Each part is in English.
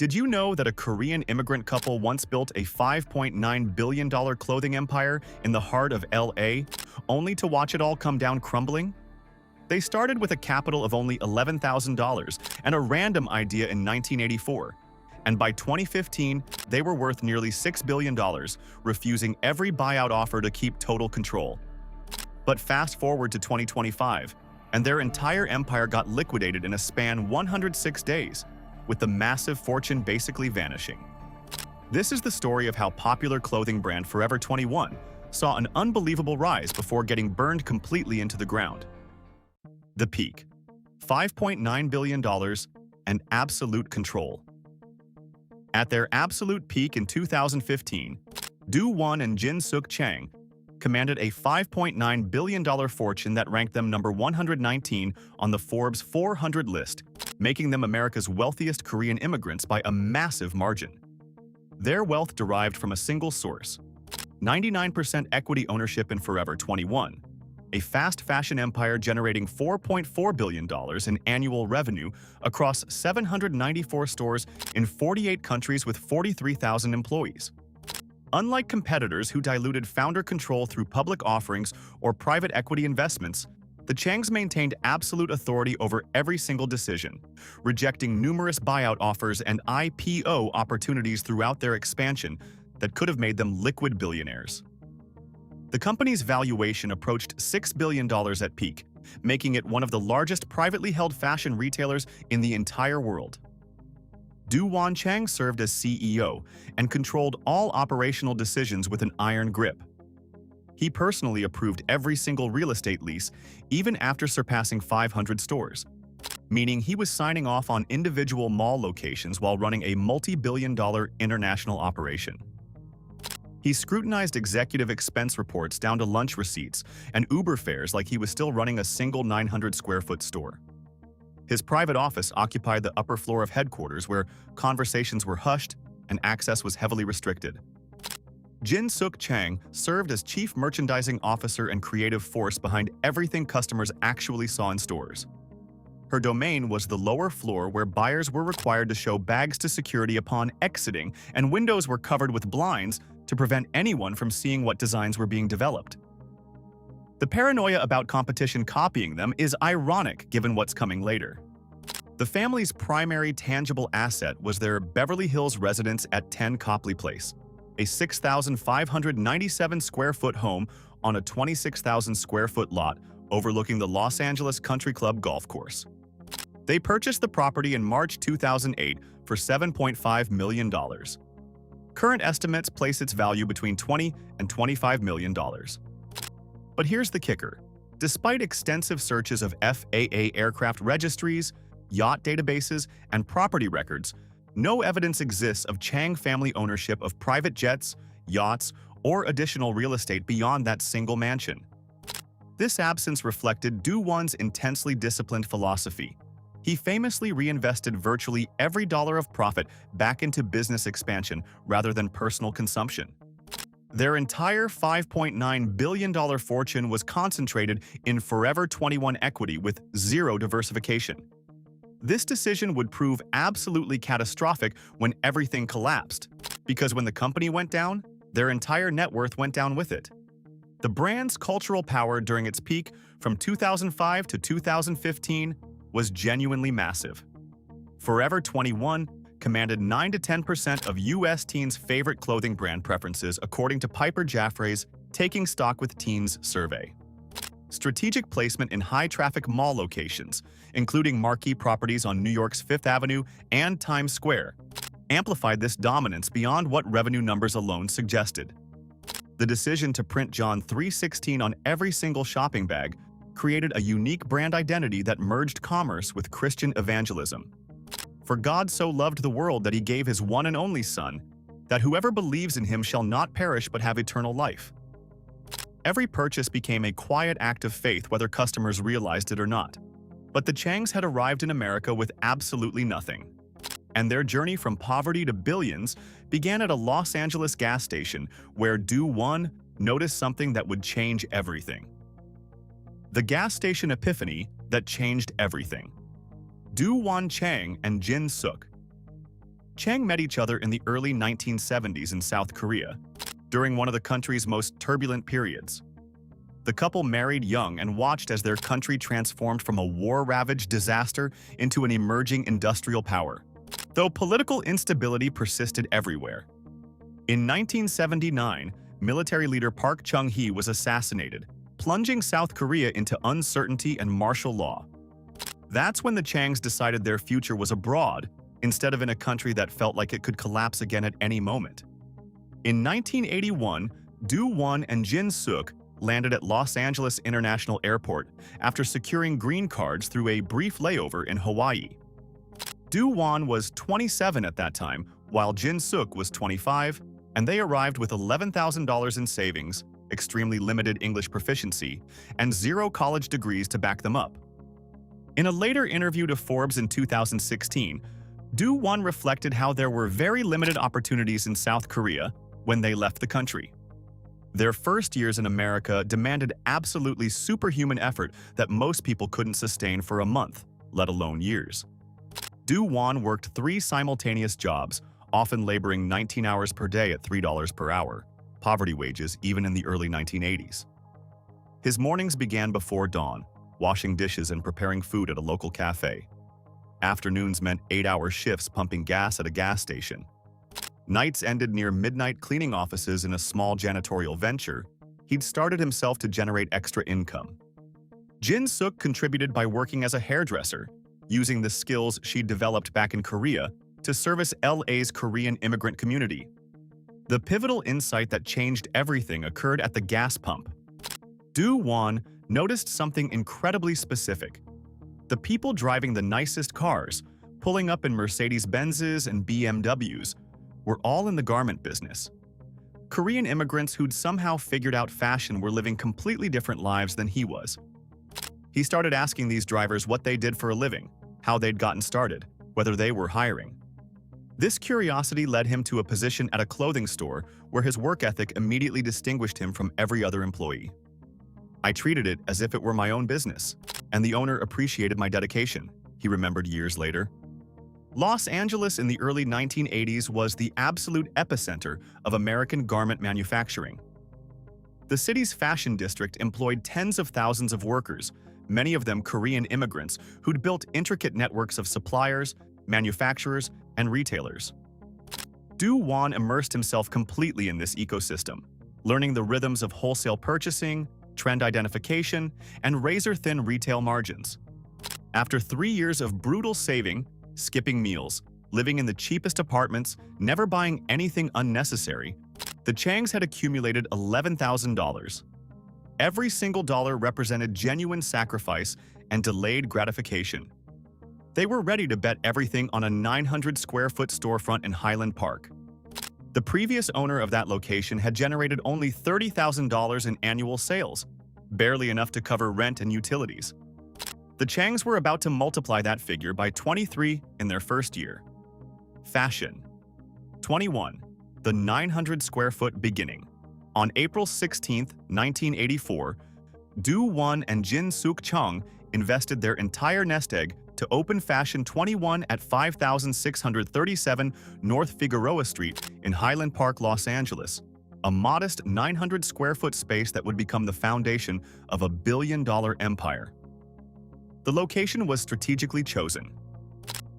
Did you know that a Korean immigrant couple once built a $5.9 billion clothing empire in the heart of LA, only to watch it all come down crumbling? They started with a capital of only $11,000 and a random idea in 1984. And by 2015, they were worth nearly $6 billion, refusing every buyout offer to keep total control. But fast forward to 2025, and their entire empire got liquidated in a span 106 days, with the massive fortune basically vanishing. This is the story of how popular clothing brand Forever 21 saw an unbelievable rise before getting burned completely into the ground. The peak: $5.9 billion and absolute control. At their absolute peak in 2015, Do Won and Sook Chang commanded a $5.9 billion fortune that ranked them number 119 on the Forbes 400 list, making them America's wealthiest Korean immigrants by a massive margin. Their wealth derived from a single source: 99% equity ownership in Forever 21, a fast fashion empire generating $4.4 billion in annual revenue across 794 stores in 48 countries with 43,000 employees. Unlike competitors who diluted founder control through public offerings or private equity investments, the Changs maintained absolute authority over every single decision, rejecting numerous buyout offers and IPO opportunities throughout their expansion that could have made them liquid billionaires. The company's valuation approached $6 billion at peak, making it one of the largest privately held fashion retailers in the entire world. Do Won Chang served as CEO and controlled all operational decisions with an iron grip. He personally approved every single real estate lease, even after surpassing 500 stores, meaning he was signing off on individual mall locations while running a multi-billion-dollar international operation. He scrutinized executive expense reports down to lunch receipts and Uber fares like he was still running a single 900-square-foot store. His private office occupied the upper floor of headquarters, where conversations were hushed and access was heavily restricted. Sook Chang served as chief merchandising officer and creative force behind everything customers actually saw in stores. Her domain was the lower floor, where buyers were required to show bags to security upon exiting, and windows were covered with blinds to prevent anyone from seeing what designs were being developed. The paranoia about competition copying them is ironic given what's coming later. The family's primary tangible asset was their Beverly Hills residence at 10 Copley Place, a 6,597-square-foot home on a 26,000-square-foot lot overlooking the Los Angeles Country Club golf course. They purchased the property in March 2008 for $7.5 million. Current estimates place its value between $20 and $25 million. But here's the kicker: despite extensive searches of FAA aircraft registries, yacht databases, and property records, no evidence exists of Chang family ownership of private jets, yachts, or additional real estate beyond that single mansion. This absence reflected Do Won's intensely disciplined philosophy. He famously reinvested virtually every dollar of profit back into business expansion rather than personal consumption. Their entire $5.9 billion fortune was concentrated in Forever 21 equity with zero diversification. This decision would prove absolutely catastrophic when everything collapsed, because when the company went down, their entire net worth went down with it. The brand's cultural power during its peak from 2005 to 2015 was genuinely massive. Forever 21 commanded 9 to 10% of U.S. teens' favorite clothing brand preferences, according to Piper Jaffray's Taking Stock with Teens survey. Strategic placement in high-traffic mall locations, including marquee properties on New York's Fifth Avenue and Times Square, amplified this dominance beyond what revenue numbers alone suggested. The decision to print John 3:16 on every single shopping bag created a unique brand identity that merged commerce with Christian evangelism. For God so loved the world that he gave his one and only Son, that whoever believes in him shall not perish but have eternal life. Every purchase became a quiet act of faith, whether customers realized it or not. But the Changs had arrived in America with absolutely nothing. And their journey from poverty to billions began at a Los Angeles gas station where Do Won noticed something that would change everything. The gas station epiphany that changed everything. Do Won Chang and Sook. Chang met each other in the early 1970s in South Korea, during one of the country's most turbulent periods. The couple married young and watched as their country transformed from a war-ravaged disaster into an emerging industrial power, though political instability persisted everywhere. In 1979, military leader Park Chung-hee was assassinated, plunging South Korea into uncertainty and martial law. That's when the Changs decided their future was abroad, instead of in a country that felt like it could collapse again at any moment. In 1981, Do Won and Jin Sook landed at Los Angeles International Airport after securing green cards through a brief layover in Hawaii. Do Won was 27 at that time, while Jin Sook was 25, and they arrived with $11,000 in savings, extremely limited English proficiency, and 0 college degrees to back them up. In a later interview to Forbes in 2016, Do Won reflected how there were very limited opportunities in South Korea when they left the country. Their first years in America demanded absolutely superhuman effort that most people couldn't sustain for a month, let alone years. Do Won worked 3 simultaneous jobs, often laboring 19 hours per day at $3 per hour, poverty wages even in the early 1980s. His mornings began before dawn, washing dishes and preparing food at a local cafe. Afternoons meant 8-hour shifts pumping gas at a gas station. Nights ended near midnight cleaning offices in a small janitorial venture. He'd started himself to generate extra income. Jin Sook contributed by working as a hairdresser, using the skills she'd developed back in Korea to service LA's Korean immigrant community. The pivotal insight that changed everything occurred at the gas pump. Do Won noticed something incredibly specific. The people driving the nicest cars, pulling up in Mercedes-Benzes and BMWs, were all in the garment business. Korean immigrants who'd somehow figured out fashion were living completely different lives than he was. He started asking these drivers what they did for a living, how they'd gotten started, whether they were hiring. This curiosity led him to a position at a clothing store where his work ethic immediately distinguished him from every other employee. I treated it as if it were my own business, and the owner appreciated my dedication, he remembered years later. Los Angeles in the early 1980s was the absolute epicenter of American garment manufacturing. The city's fashion district employed tens of thousands of workers, many of them Korean immigrants who'd built intricate networks of suppliers, manufacturers, and retailers. Do Won immersed himself completely in this ecosystem, learning the rhythms of wholesale purchasing, trend identification, and razor-thin retail margins. After 3 years of brutal saving, skipping meals, living in the cheapest apartments, never buying anything unnecessary, the Changs had accumulated $11,000. Every single dollar represented genuine sacrifice and delayed gratification. They were ready to bet everything on a 900-square-foot storefront in Highland Park. The previous owner of that location had generated only $30,000 in annual sales, barely enough to cover rent and utilities. The Changs were about to multiply that figure by 23 in their first year. Fashion. 21. The 900-square-foot beginning. On April 16, 1984, Do Won and Jin Sook Chung invested their entire nest egg to open Fashion 21 at 5637 North Figueroa Street in Highland Park, Los Angeles, a modest 900-square-foot space that would become the foundation of a billion-dollar empire. The location was strategically chosen.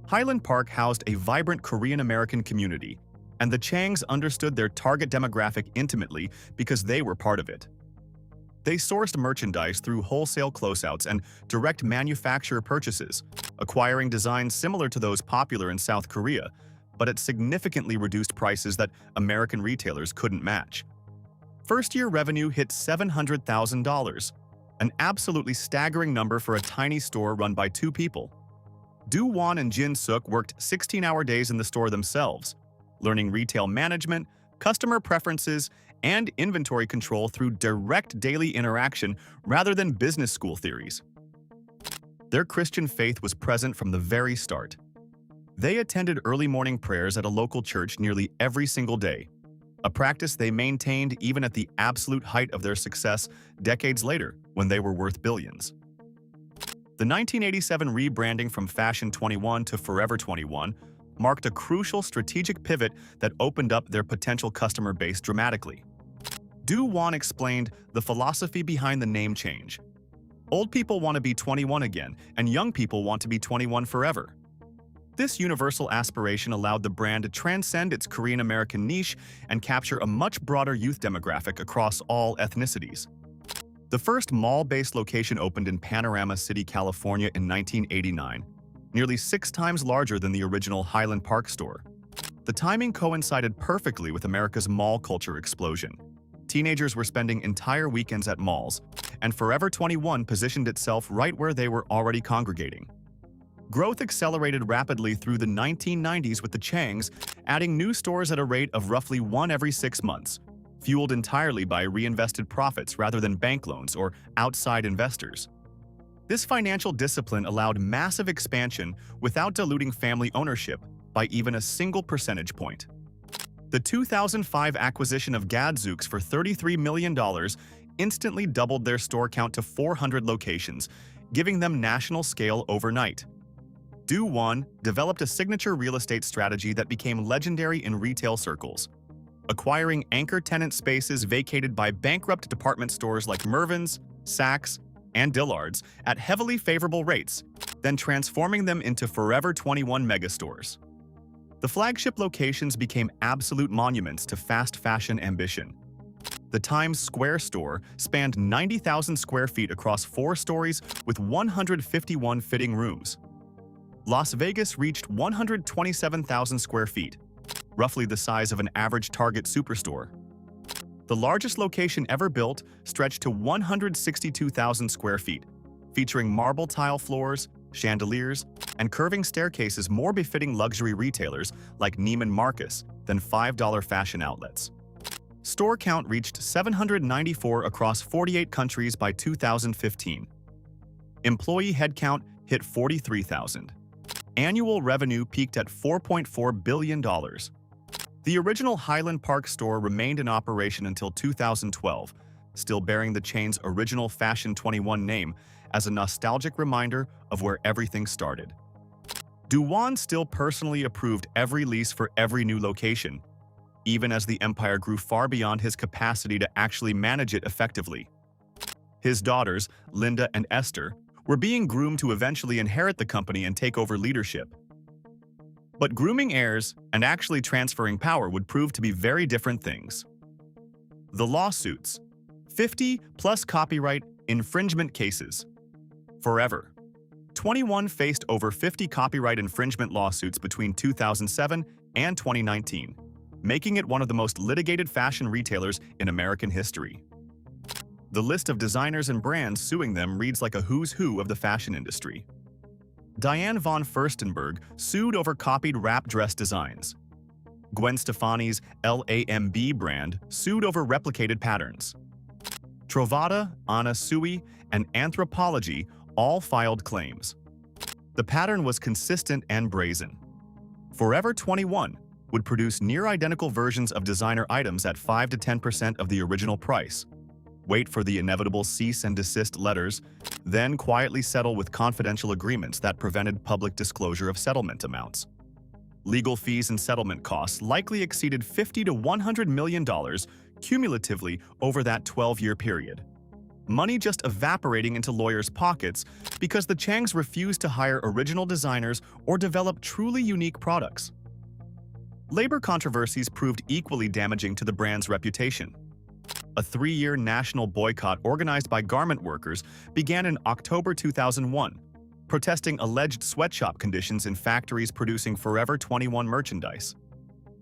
Highland Park housed a vibrant Korean-American community, and the Changs understood their target demographic intimately because they were part of it. They sourced merchandise through wholesale closeouts and direct manufacturer purchases, acquiring designs similar to those popular in South Korea, but at significantly reduced prices that American retailers couldn't match. First-year revenue hit $700,000, an absolutely staggering number for a tiny store run by 2 people. Do Won and Jin Sook worked 16-hour days in the store themselves, learning retail management, customer preferences, and inventory control through direct daily interaction rather than business school theories. Their Christian faith was present from the very start. They attended early morning prayers at a local church nearly every single day, a practice they maintained even at the absolute height of their success decades later when they were worth billions. The 1987 rebranding from Fashion 21 to Forever 21 marked a crucial strategic pivot that opened up their potential customer base dramatically. Do Won explained the philosophy behind the name change. Old people want to be 21 again, and young people want to be 21 forever. This universal aspiration allowed the brand to transcend its Korean-American niche and capture a much broader youth demographic across all ethnicities. The first mall-based location opened in Panorama City, California in 1989, nearly 6 times larger than the original Highland Park store. The timing coincided perfectly with America's mall culture explosion. Teenagers were spending entire weekends at malls, and Forever 21 positioned itself right where they were already congregating. Growth accelerated rapidly through the 1990s with the Changs adding new stores at a rate of roughly 1 every 6 months, fueled entirely by reinvested profits rather than bank loans or outside investors. This financial discipline allowed massive expansion without diluting family ownership by even a single percentage point. The 2005 acquisition of Gadzooks for $33 million instantly doubled their store count to 400 locations, giving them national scale overnight. Do Won developed a signature real estate strategy that became legendary in retail circles, acquiring anchor tenant spaces vacated by bankrupt department stores like Mervyn's, Saks, and Dillard's at heavily favorable rates, then transforming them into Forever 21 megastores. The flagship locations became absolute monuments to fast fashion ambition. The Times Square store spanned 90,000 square feet across 4 stories with 151 fitting rooms. Las Vegas reached 127,000 square feet, roughly the size of an average Target superstore. The largest location ever built stretched to 162,000 square feet, featuring marble tile floors, chandeliers, and curving staircases more befitting luxury retailers like Neiman Marcus than $5 fashion outlets. Store count reached 794 across 48 countries by 2015. Employee headcount hit 43,000. Annual revenue peaked at $4.4 billion. The original Highland Park store remained in operation until 2012, still bearing the chain's original Fashion 21 name as a nostalgic reminder of where everything started. Do Won still personally approved every lease for every new location, even as the empire grew far beyond his capacity to actually manage it effectively. His daughters, Linda and Esther, were being groomed to eventually inherit the company and take over leadership. But grooming heirs and actually transferring power would prove to be very different things. The lawsuits. 50+ copyright infringement cases. Forever 21 faced over 50 copyright infringement lawsuits between 2007 and 2019, making it one of the most litigated fashion retailers in American history. The list of designers and brands suing them reads like a who's who of the fashion industry. Diane von Furstenberg sued over copied wrap dress designs. Gwen Stefani's LAMB brand sued over replicated patterns. Trovata, Anna Sui, and Anthropologie all filed claims. The pattern was consistent and brazen. Forever 21 would produce near-identical versions of designer items at 5 to 10% of the original price, wait for the inevitable cease and desist letters, then quietly settle with confidential agreements that prevented public disclosure of settlement amounts. Legal fees and settlement costs likely exceeded $50 to $100 million cumulatively over that 12-year period. Money just evaporating into lawyers' pockets because the Changs refused to hire original designers or develop truly unique products. Labor controversies proved equally damaging to the brand's reputation. A 3-year national boycott organized by garment workers began in October 2001, protesting alleged sweatshop conditions in factories producing Forever 21 merchandise.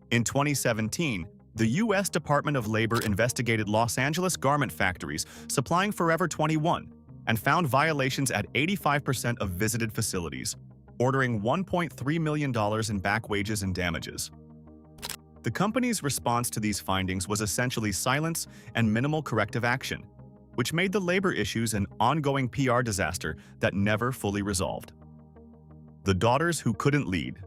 In 2017, the U.S. Department of Labor investigated Los Angeles garment factories supplying Forever 21 and found violations at 85% of visited facilities, ordering $1.3 million in back wages and damages. The company's response to these findings was essentially silence and minimal corrective action, which made the labor issues an ongoing PR disaster that never fully resolved. The daughters who couldn't lead.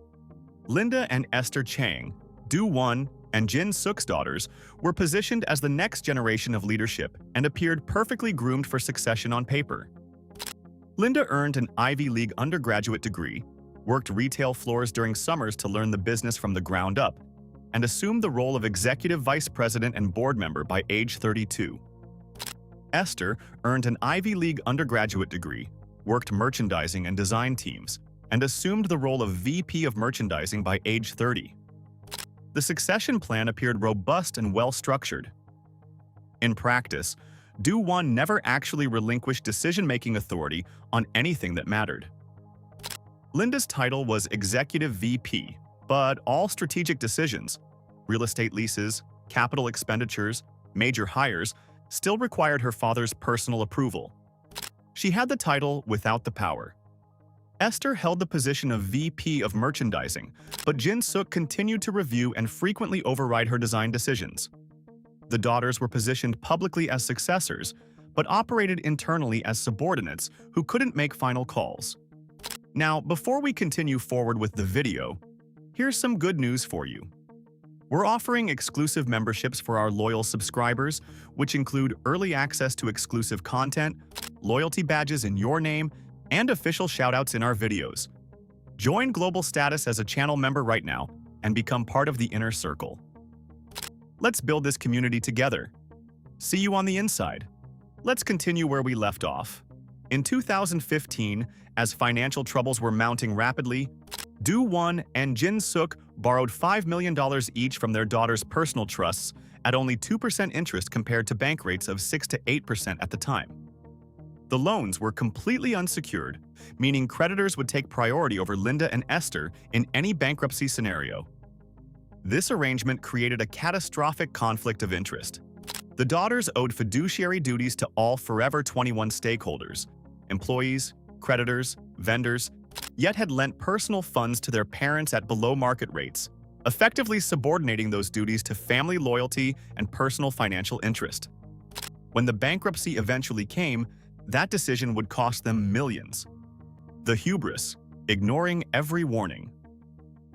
Linda and Esther Chang, Do Won and Jin Sook's daughters, were positioned as the next generation of leadership and appeared perfectly groomed for succession on paper. Linda earned an Ivy League undergraduate degree, worked retail floors during summers to learn the business from the ground up, and assumed the role of executive vice president and board member by age 32. Esther earned an Ivy League undergraduate degree, worked merchandising and design teams, and assumed the role of VP of merchandising by age 30. The succession plan appeared robust and well-structured. In practice, Do Won never actually relinquished decision-making authority on anything that mattered. Linda's title was Executive VP, but all strategic decisions, real estate leases, capital expenditures, major hires, still required her father's personal approval. She had the title without the power. Esther held the position of VP of merchandising, but Jin Sook continued to review and frequently override her design decisions. The daughters were positioned publicly as successors, but operated internally as subordinates who couldn't make final calls. Now, before we continue forward with the video, here's some good news for you. We're offering exclusive memberships for our loyal subscribers, which include early access to exclusive content, loyalty badges in your name, and official shoutouts in our videos. Join Global Status as a channel member right now and become part of the inner circle. Let's build this community together. See you on the inside. Let's continue where we left off. In 2015, as financial troubles were mounting rapidly, Do Won and Jin Sook borrowed $5 million each from their daughters' personal trusts at only 2% interest compared to bank rates of 6 to 8% at the time. The loans were completely unsecured, meaning creditors would take priority over Linda and Esther in any bankruptcy scenario. This arrangement created a catastrophic conflict of interest. The daughters owed fiduciary duties to all Forever 21 stakeholders, employees, creditors, vendors, yet had lent personal funds to their parents at below-market rates, effectively subordinating those duties to family loyalty and personal financial interest. When the bankruptcy eventually came, that decision would cost them millions. The hubris, ignoring every warning.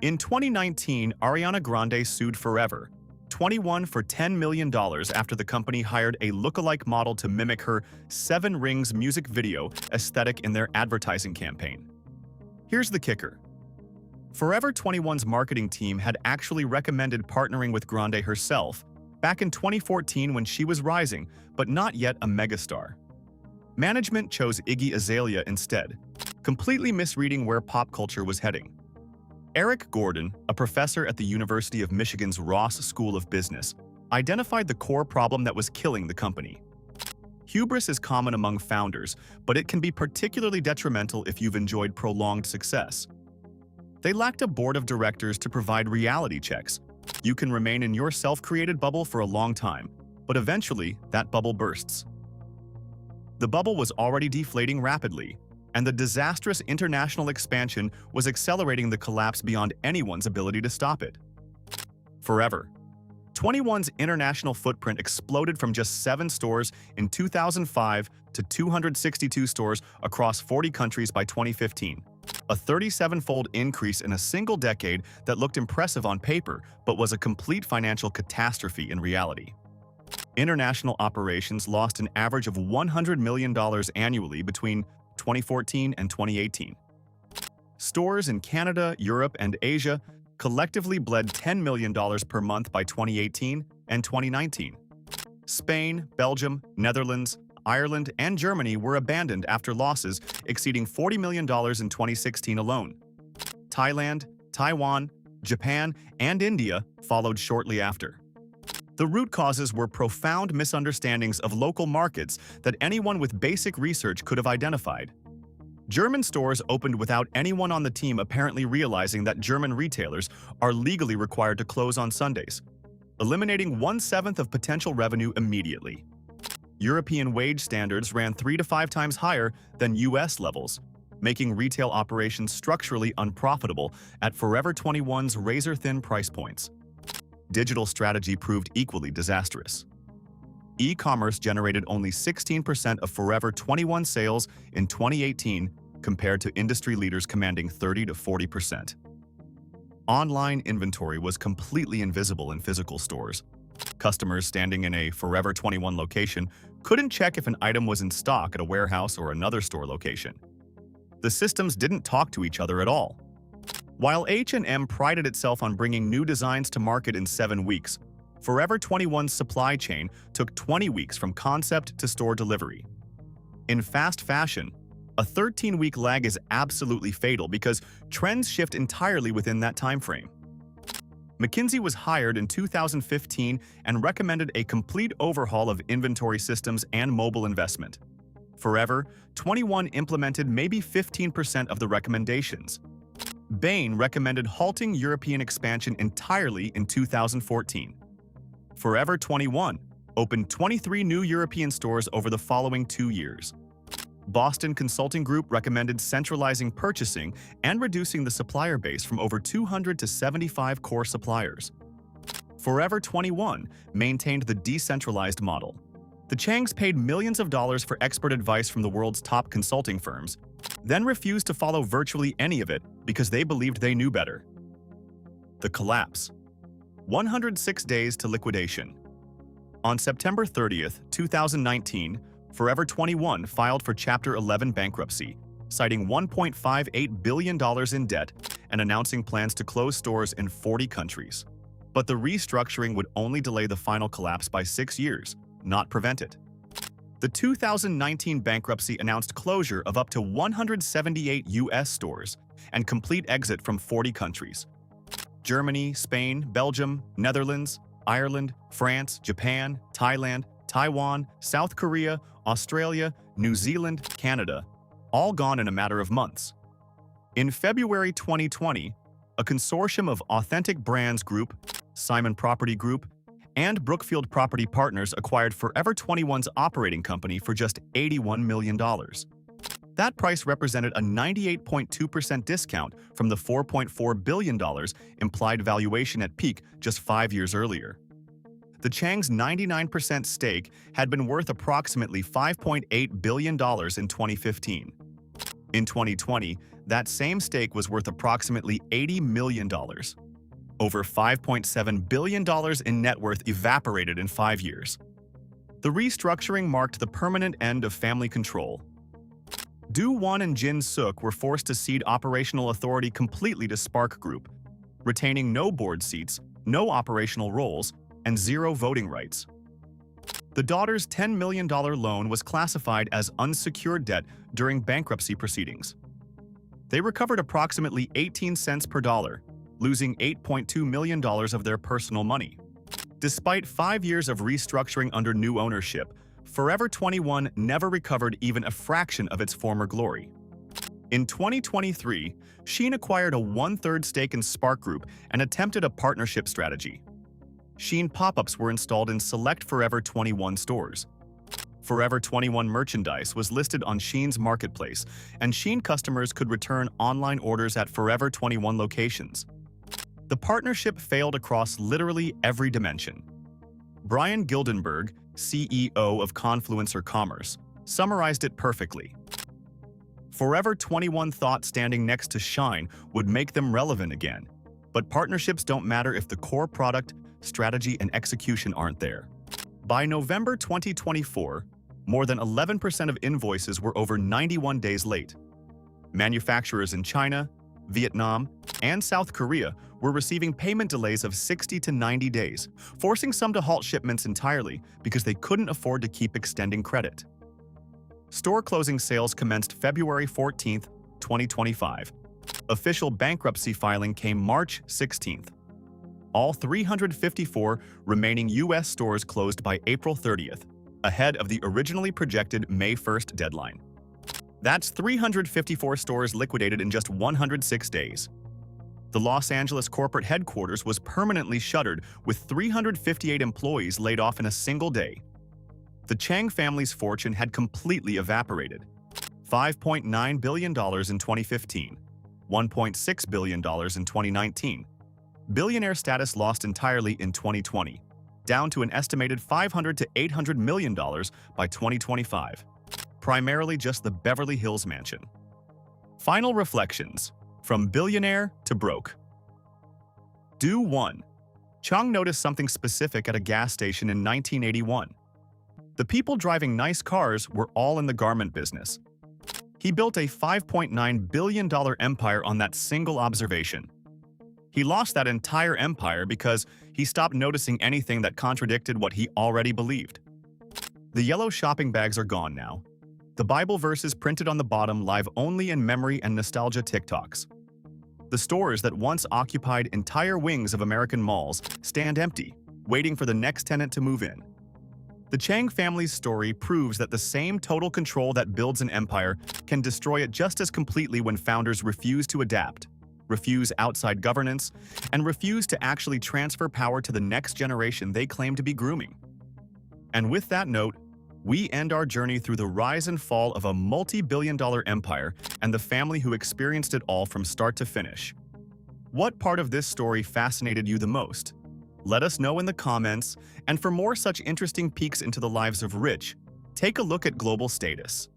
In 2019, Ariana Grande sued Forever 21 for $10 million after the company hired a lookalike model to mimic her 7 Rings music video aesthetic in their advertising campaign. Here's the kicker. Forever 21's marketing team had actually recommended partnering with Grande herself back in 2014 when she was rising, but not yet a megastar. Management chose Iggy Azalea instead, completely misreading where pop culture was heading. Eric Gordon, a professor at the University of Michigan's Ross School of Business, identified the core problem that was killing the company. Hubris is common among founders, but it can be particularly detrimental if you've enjoyed prolonged success. They lacked a board of directors to provide reality checks. You can remain in your self-created bubble for a long time, but eventually that bubble bursts. The bubble was already deflating rapidly, and the disastrous international expansion was accelerating the collapse beyond anyone's ability to stop it. Forever 21's international footprint exploded from just 7 stores in 2005 to 262 stores across 40 countries by 2015, a 37-fold increase in a single decade that looked impressive on paper but was a complete financial catastrophe in reality. International operations lost an average of $100 million annually between 2014 and 2018. Stores in Canada, Europe, and Asia collectively bled $10 million per month by 2018 and 2019. Spain, Belgium, Netherlands, Ireland, and Germany were abandoned after losses exceeding $40 million in 2016 alone. Thailand, Taiwan, Japan, and India followed shortly after. The root causes were profound misunderstandings of local markets that anyone with basic research could have identified. German stores opened without anyone on the team apparently realizing that German retailers are legally required to close on Sundays, eliminating 1/7 of potential revenue immediately. European wage standards ran 3 to 5 times higher than US levels, making retail operations structurally unprofitable at Forever 21's razor-thin price points. Digital strategy proved equally disastrous. E-commerce generated only 16% of Forever 21 sales in 2018 compared to industry leaders commanding 30 to 40%. Online inventory was completely invisible in physical stores. Customers standing in a Forever 21 location couldn't check if an item was in stock at a warehouse or another store location. The systems didn't talk to each other at all. While H&M prided itself on bringing new designs to market in 7 weeks, Forever 21's supply chain took 20 weeks from concept to store delivery. In fast fashion, a 13-week lag is absolutely fatal because trends shift entirely within that time frame. McKinsey was hired in 2015 and recommended a complete overhaul of inventory systems and mobile investment. Forever 21 implemented maybe 15% of the recommendations. Bain recommended halting European expansion entirely in 2014. Forever 21 opened 23 new European stores over the following 2 years. Boston Consulting Group recommended centralizing purchasing and reducing the supplier base from over 200 to 75 core suppliers. Forever 21 maintained the decentralized model. The Changs paid millions of dollars for expert advice from the world's top consulting firms, then refused to follow virtually any of it because they believed they knew better. The collapse. 106 days to liquidation. On September 30th, 2019, Forever 21 filed for Chapter 11 bankruptcy, citing $1.58 billion in debt and announcing plans to close stores in 40 countries. But the restructuring would only delay the final collapse by 6 years, not prevent it. The 2019 bankruptcy announced closure of up to 178 U.S. stores and complete exit from 40 countries. Germany, Spain, Belgium, Netherlands, Ireland, France, Japan, Thailand, Taiwan, South Korea, Australia, New Zealand, Canada, all gone in a matter of months. In February 2020, a consortium of Authentic Brands Group, Simon Property Group, and Brookfield Property Partners acquired Forever 21's operating company for just $81 million. That price represented a 98.2% discount from the $4.4 billion implied valuation at peak just 5 years earlier. The Chang's 99% stake had been worth approximately $5.8 billion in 2015. In 2020, that same stake was worth approximately $80 million. Over $5.7 billion in net worth evaporated in 5 years. The restructuring marked the permanent end of family control. Do Won and Jin Sook were forced to cede operational authority completely to Spark Group, retaining no board seats, no operational roles, and 0 voting rights. The daughter's $10 million loan was classified as unsecured debt during bankruptcy proceedings. They recovered approximately 18 cents per dollar, losing $8.2 million of their personal money. Despite 5 years of restructuring under new ownership, Forever 21 never recovered even a fraction of its former glory. In 2023, Shein acquired a 1/3 stake in Spark Group and attempted a partnership strategy. Shein pop-ups were installed in select Forever 21 stores. Forever 21 merchandise was listed on Shein's marketplace, and Shein customers could return online orders at Forever 21 locations. The partnership failed across literally every dimension. Brian Gildenberg, CEO of Confluencer Commerce, summarized it perfectly. Forever 21 thought standing next to Shein would make them relevant again, but partnerships don't matter if the core product, strategy, and execution aren't there. By November 2024, more than 11% of invoices were over 91 days late. Manufacturers in China, Vietnam, and South Korea were receiving payment delays of 60 to 90 days, forcing some to halt shipments entirely because they couldn't afford to keep extending credit. Store closing sales commenced February 14, 2025. Official bankruptcy filing came March 16th. All 354 remaining U.S. stores closed by April 30th, ahead of the originally projected May 1st deadline. That's 354 stores liquidated in just 106 days. The Los Angeles corporate headquarters was permanently shuttered, with 358 employees laid off in a single day. The Chang family's fortune had completely evaporated. $5.9 billion in 2015, $1.6 billion in 2019. Billionaire status lost entirely in 2020, down to an estimated $500 to $800 million by 2025. Primarily just the Beverly Hills mansion. Final reflections. From billionaire to broke. Do Won Chang noticed something specific at a gas station in 1981. The people driving nice cars were all in the garment business. He built a $5.9 billion empire on that single observation. He lost that entire empire because he stopped noticing anything that contradicted what he already believed. The yellow shopping bags are gone now. The Bible verses printed on the bottom live only in memory and nostalgia TikToks. The stores that once occupied entire wings of American malls stand empty, waiting for the next tenant to move in. The Chang family's story proves that the same total control that builds an empire can destroy it just as completely when founders refuse to adapt, refuse outside governance, and refuse to actually transfer power to the next generation they claim to be grooming. And with that note, we end our journey through the rise and fall of a multi-billion-dollar empire and the family who experienced it all from start to finish. What part of this story fascinated you the most? Let us know in the comments, and for more such interesting peeks into the lives of rich, take a look at Global Status.